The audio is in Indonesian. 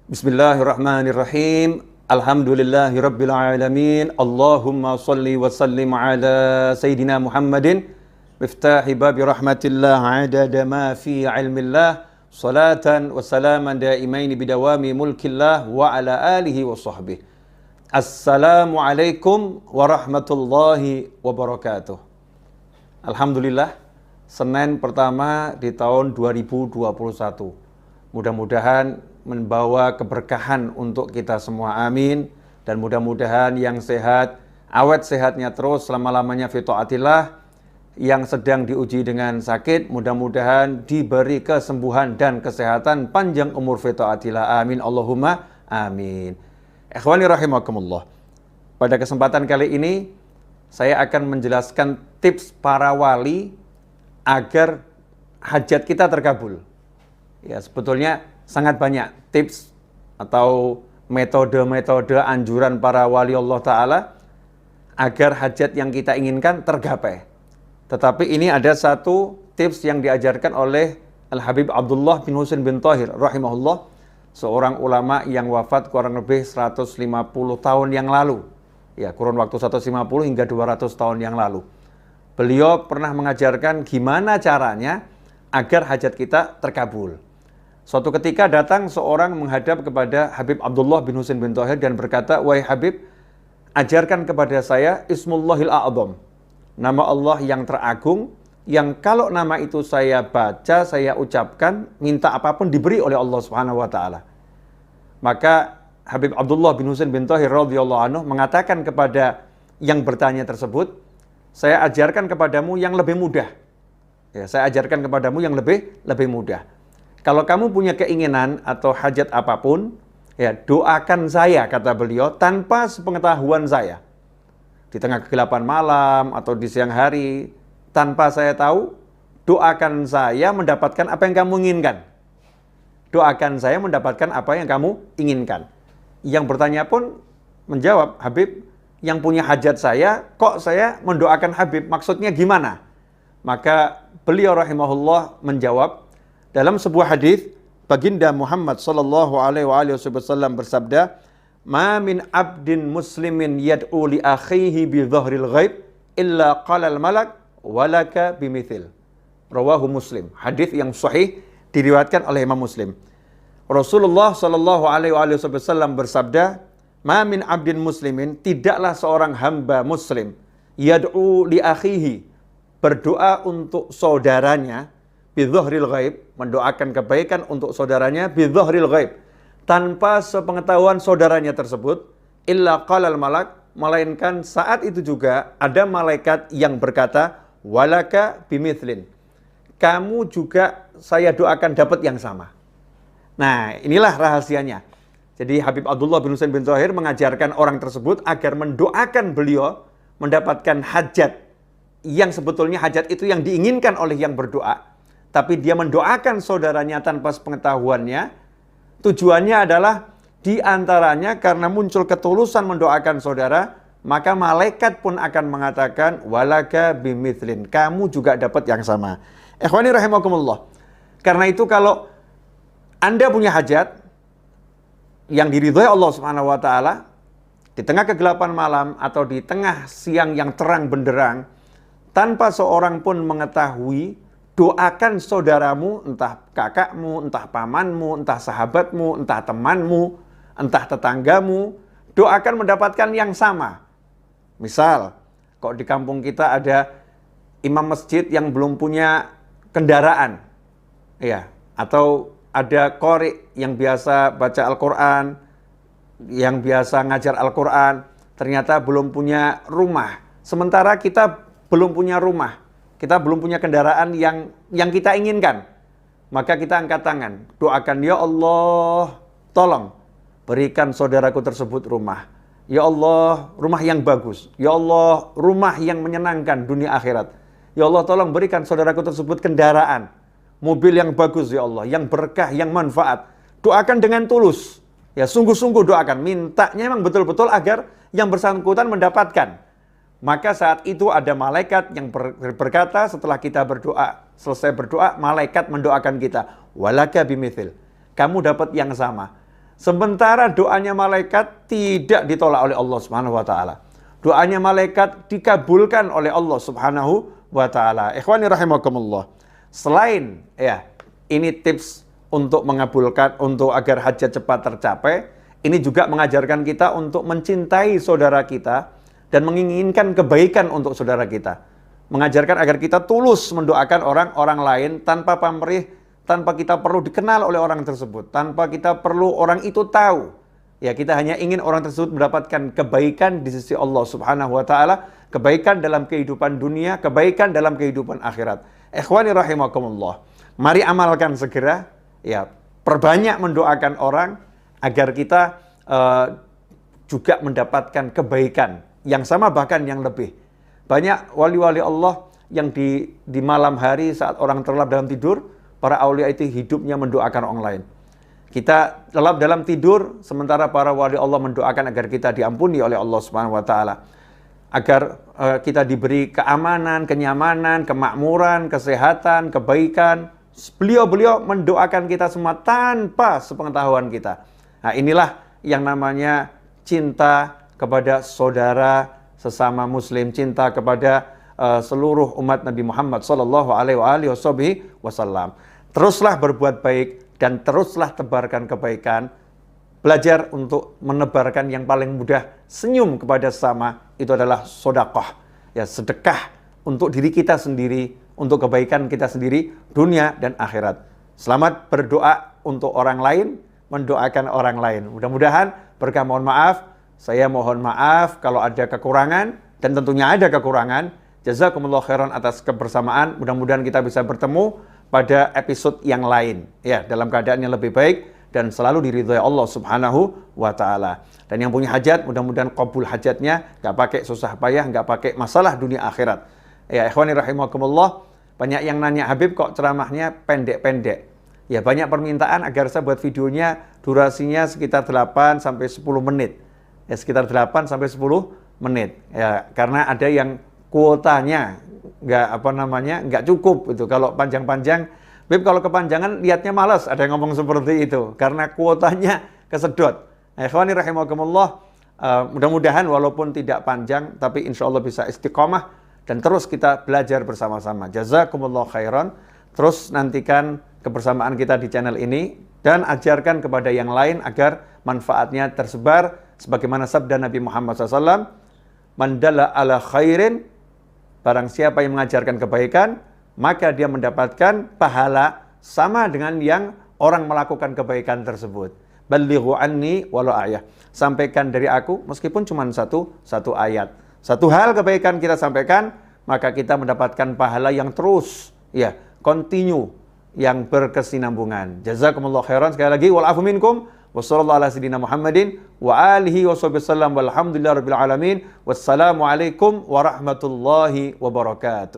Bismillahirrahmanirrahim. Alhamdulillahirabbil alamin. Allahumma shalli wa sallim ala sayyidina Muhammadin miftahi babi rahmatillah adada ma fi ilmillah salatan wa salaman daimaini bidawami mulkillah wa ala alihi wa sahbihi. Assalamualaikum warahmatullahi wabarakatuh. Alhamdulillah, Senin pertama di tahun 2021. Mudah-mudahan membawa keberkahan untuk kita semua, amin. Dan mudah-mudahan yang sehat, awet sehatnya terus selama-lamanya fi taatillah. Yang sedang diuji dengan sakit, mudah-mudahan diberi kesembuhan dan kesehatan, panjang umur fi taatillah, amin. Allahumma amin. Ikhwani rahimakumullah. Pada kesempatan kali ini saya akan menjelaskan tips para wali agar hajat kita terkabul. Ya, sebetulnya sangat banyak tips atau metode-metode anjuran para wali Allah Ta'ala agar hajat yang kita inginkan tergapai. Tetapi ini ada satu tips yang diajarkan oleh Al-Habib Abdullah bin Husain bin Thahir rahimahullah, seorang ulama yang wafat kurang lebih 150 tahun yang lalu. Ya, kurun waktu 150 hingga 200 tahun yang lalu. Beliau pernah mengajarkan gimana caranya agar hajat kita terkabul. Suatu ketika datang seorang menghadap kepada Habib Abdullah bin Husain bin Thahir dan berkata, "Wahai Habib, ajarkan kepada saya Ismullahil A'zam, nama Allah yang teragung, yang kalau nama itu saya baca, saya ucapkan, minta apapun diberi oleh Allah Subhanahu wa taala." Maka Habib Abdullah bin Husain bin Thahir radhiyallahu anhu mengatakan kepada yang bertanya tersebut, "Saya ajarkan kepadamu yang lebih mudah." Ya, saya ajarkan kepadamu yang lebih mudah. Kalau kamu punya keinginan atau hajat apapun, ya doakan saya, kata beliau, tanpa sepengetahuan saya. Di tengah kegelapan malam atau di siang hari, tanpa saya tahu, doakan saya mendapatkan apa yang kamu inginkan. Doakan saya mendapatkan apa yang kamu inginkan. Yang bertanya pun menjawab, "Habib, yang punya hajat saya, kok saya mendoakan Habib? Maksudnya gimana?" Maka beliau rahimahullah menjawab, dalam sebuah hadis, baginda Muhammad sallallahu alaihi wasallam bersabda, "Ma min abdin muslimin yad'u li akhihi bi dhahril ghaib illa qala al malak walaka bimithil." Rawahu Muslim. Hadis yang sahih diriwayatkan oleh Imam Muslim. Rasulullah sallallahu alaihi wasallam bersabda, "Ma min abdin muslimin," tidaklah seorang hamba muslim, yad'u li akhihi, berdoa untuk saudaranya, bidzahril ghaib, mendoakan kebaikan untuk saudaranya, bidzahril ghaib, tanpa sepengetahuan saudaranya tersebut, illa qalal malak, melainkan saat itu juga ada malaikat yang berkata, walaka bimithlin, kamu juga saya doakan dapat yang sama. Nah, inilah rahasianya. Jadi Habib Abdullah bin Husain bin Thahir mengajarkan orang tersebut agar mendoakan beliau mendapatkan hajat yang sebetulnya hajat itu yang diinginkan oleh yang berdoa, tapi dia mendoakan saudaranya tanpa sepengetahuannya. Tujuannya adalah diantaranya karena muncul ketulusan mendoakan saudara, maka malaikat pun akan mengatakan walaka bimithlin, kamu juga dapat yang sama. Ikhwani rahimakumullah. Karena itu kalau Anda punya hajat yang diridhai Allah Subhanahu wa taala di tengah kegelapan malam atau di tengah siang yang terang benderang, tanpa seorang pun mengetahui, doakan saudaramu, entah kakakmu, entah pamanmu, entah sahabatmu, entah temanmu, entah tetanggamu, doakan mendapatkan yang sama. Misal, kok di kampung kita ada imam masjid yang belum punya kendaraan, ya, atau ada qori yang biasa baca Al-Quran, yang biasa ngajar Al-Quran, ternyata belum punya rumah. Sementara kita belum punya rumah, kita belum punya kendaraan yang kita inginkan. Maka kita angkat tangan, doakan, ya Allah, tolong berikan saudaraku tersebut rumah. Ya Allah, rumah yang bagus. Ya Allah, rumah yang menyenangkan dunia akhirat. Ya Allah, tolong berikan saudaraku tersebut kendaraan, mobil yang bagus ya Allah, yang berkah, yang manfaat. Doakan dengan tulus. Ya, sungguh-sungguh doakan. Mintanya memang betul-betul agar yang bersangkutan mendapatkan. Maka saat itu ada malaikat yang berkata setelah kita berdoa, selesai berdoa, malaikat mendoakan kita. Walaka bimithil. Kamu dapat yang sama. Sementara doanya malaikat tidak ditolak oleh Allah Subhanahu wa taala. Doanya malaikat dikabulkan oleh Allah Subhanahu wa taala. Ikhwani rahimakumullah. Selain ini tips untuk mengabulkan, untuk agar hajat cepat tercapai, ini juga mengajarkan kita untuk mencintai saudara kita dan menginginkan kebaikan untuk saudara kita. Mengajarkan agar kita tulus mendoakan orang-orang lain tanpa pamrih, tanpa kita perlu dikenal oleh orang tersebut, tanpa kita perlu orang itu tahu. Ya, kita hanya ingin orang tersebut mendapatkan kebaikan di sisi Allah Subhanahu wa taala, kebaikan dalam kehidupan dunia, kebaikan dalam kehidupan akhirat. Ikhwani rahimakumullah. Mari amalkan segera, perbanyak mendoakan orang agar kita juga mendapatkan kebaikan yang sama bahkan yang lebih. Banyak wali-wali Allah yang di malam hari saat orang terlelap dalam tidur, para aulia itu hidupnya mendoakan orang lain. Kita lelap dalam tidur, sementara para wali Allah mendoakan agar kita diampuni oleh Allah Subhanahu wa taala. Agar kita diberi keamanan, kenyamanan, kemakmuran, kesehatan, kebaikan. Beliau-beliau mendoakan kita semua tanpa sepengetahuan kita. Nah, inilah yang namanya cinta kepada saudara sesama muslim, cinta kepada seluruh umat Nabi Muhammad sallallahu alaihi wasallam. Teruslah berbuat baik dan teruslah tebarkan kebaikan. Belajar untuk menebarkan yang paling mudah, senyum kepada sesama, itu adalah sedekah. Ya, sedekah untuk diri kita sendiri, untuk kebaikan kita sendiri, dunia dan akhirat. Selamat berdoa untuk orang lain, mendoakan orang lain. Mudah-mudahan berkah. Mohon maaf, saya mohon maaf kalau ada kekurangan, dan tentunya ada kekurangan. Jazakumullah khairan atas kebersamaan. Mudah-mudahan kita bisa bertemu pada episode yang lain, dalam keadaan yang lebih baik dan selalu diridhai Allah Subhanahu wa taala. Dan yang punya hajat, mudah-mudahan qabul hajatnya, nggak pakai susah payah, nggak pakai masalah dunia akhirat. Ya, ikhwani rahimakumullah, banyak yang nanya, Habib kok ceramahnya pendek-pendek? Ya, banyak permintaan agar saya buat videonya durasinya sekitar 8 sampai 10 menit. Ya, sekitar 8 sampai 10 menit. Ya, karena ada yang kuotanya nggak cukup itu. Kalau panjang-panjang, Bib, kalau kepanjangan lihatnya malas, ada yang ngomong seperti itu karena kuotanya kesedot. Ikhwani rahimakumullah, mudah-mudahan walaupun tidak panjang tapi insya Allah bisa istiqomah dan terus kita belajar bersama-sama. Jazakumullah khairan. Terus nantikan kebersamaan kita di channel ini dan ajarkan kepada yang lain agar manfaatnya tersebar sebagaimana sabda Nabi Muhammad SAW, man dalla ala khairin, barang siapa yang mengajarkan kebaikan, maka dia mendapatkan pahala sama dengan yang orang melakukan kebaikan tersebut. Ballighu anni walau ayah. Sampaikan dari aku meskipun cuma satu ayat. Satu hal kebaikan kita sampaikan, maka kita mendapatkan pahala yang terus, continue, yang berkesinambungan. Jazakumullah khairan. Sekali lagi, wal afu minkum. Wassallallahu ala sayyidina Muhammadin wa alihi wasallam walhamdulillahirabbil alamin. Wassalamualaikum warahmatullahi wabarakatuh.